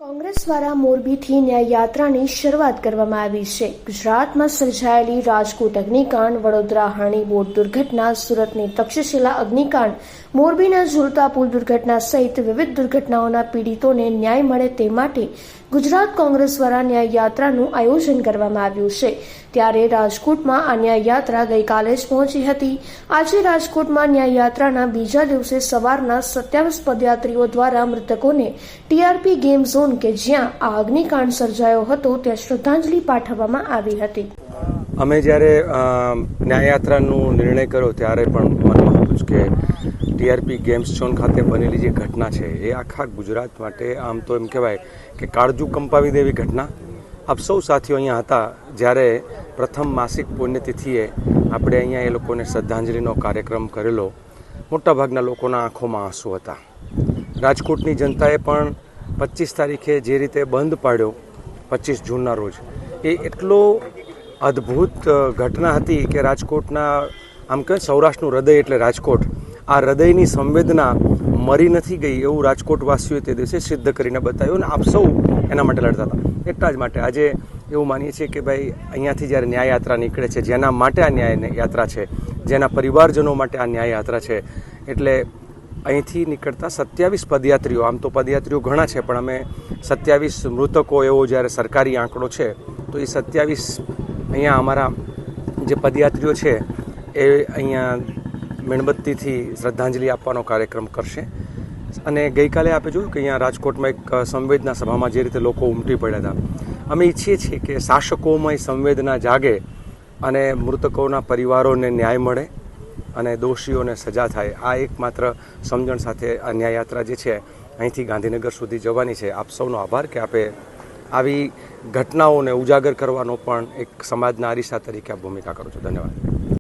કોંગ્રેસ દ્વારા મોરબીથી ન્યાય યાત્રાની શરૂઆત કરવામાં આવી છે। ગુજરાતમાં સર્જાયેલી રાજકોટ અગ્નિકાંડ, વડોદરા હાણી બોટ દુર્ઘટના, સુરતની તક્ષશિલા અગ્નિકાંડ, મોરબીના ઝૂલતા પુલ દુર્ઘટના સહિત વિવિધ દુર્ઘટનાઓના પીડિતોને ન્યાય મળે તે માટે ગુજરાત કોંગ્રેસ દ્વારા ન્યાય યાત્રાનું આયોજન કરવામાં આવ્યું છે। ત્યારે રાજકોટમાં આ ન્યાય યાત્રા ગઈકાલે જ પહોંચી હતી। આજે રાજકોટમાં ન્યાય યાત્રાના બીજા દિવસે સવારના 27 પદયાત્રીઓ દ્વારા મૃતકોને ટીઆરપી ગેમ ઝોન કે જ્યાં આ અગ્નિકાંડ સર્જાયો હતો ત્યાં શ્રદ્ધાંજલિ પાઠવવામાં આવી હતી। અમે જ્યારે ન્યાયયાત્રાનું નિર્ણય કર્યો ત્યારે પણ મનમાં હતું કે ટીઆરપી ગેમ્સ ઝોન ખાતે બનેલી જે ઘટના છે એ આખા ગુજરાત માટે આમ તો એમ કહેવાય કે કાળજું કંપાવી દેવી ઘટના। આપ સૌ સાથીઓ અહીંયા હતા જ્યારે પ્રથમ માસિક પુણ્યતિથિએ આપણે અહીંયા એ લોકોને શ્રદ્ધાંજલિનો કાર્યક્રમ કરેલો। મોટાભાગના લોકોના આંખોમાં આંસુ હતા। રાજકોટની જનતાએ પણ 25 તારીખે જે રીતે બંધ પાડ્યો 25 જૂનના રોજ એ એટલો અદ્ભુત ઘટના હતી કે રાજકોટના આમ કહે સૌરાષ્ટ્રનું હૃદય એટલે રાજકોટ, આ હૃદયની સંવેદના મરી નથી ગઈ એવું રાજકોટવાસીઓએ તે દિવસે સિદ્ધ કરીને બતાવ્યું અને આપ સૌ એના માટે લડતા હતા। એટલા જ માટે આજે એવું માનીએ છીએ કે ભાઈ અહીંયાથી જ્યારે ન્યાય યાત્રા નીકળે છે, જેના માટે આ ન્યાય યાત્રા છે, જેના પરિવારજનો માટે આ ન્યાય યાત્રા છે, એટલે અહીંથી નીકળતા 27 પદયાત્રીઓ, આમ તો પદયાત્રીઓ ઘણા છે પણ અમે 27 મૃતકો એવો જ્યારે સરકારી આંકડો છે તો એ 27 અહીંયા અમારા જે પદયાત્રીઓ છે એ અહીંયા મીણબત્તીથી શ્રદ્ધાંજલિ આપવાનો કાર્યક્રમ કરશે। અને ગઈકાલે આપણે જોયું કે અહીંયા રાજકોટમાં એક સંવેદના સભામાં જે રીતે લોકો ઉમટી પડ્યા હતા। અમે ઈચ્છીએ છીએ કે શાસકોમાં સંવેદના જાગે અને મૃતકોના પરિવારોને ન્યાય મળે અને દોષીઓને સજા થાય। આ એકમાત્ર સમજણ સાથે આ ન્યાયયાત્રા જે છે અહીંથી ગાંધીનગર સુધી જવાની છે। આપ સૌનો આભાર કે આપે આવી ઘટનાઓને ઉજાગર કરવાનો પણ એક સમાજના અરીસા તરીકે આપ ભૂમિકા કરો છો। ધન્યવાદ।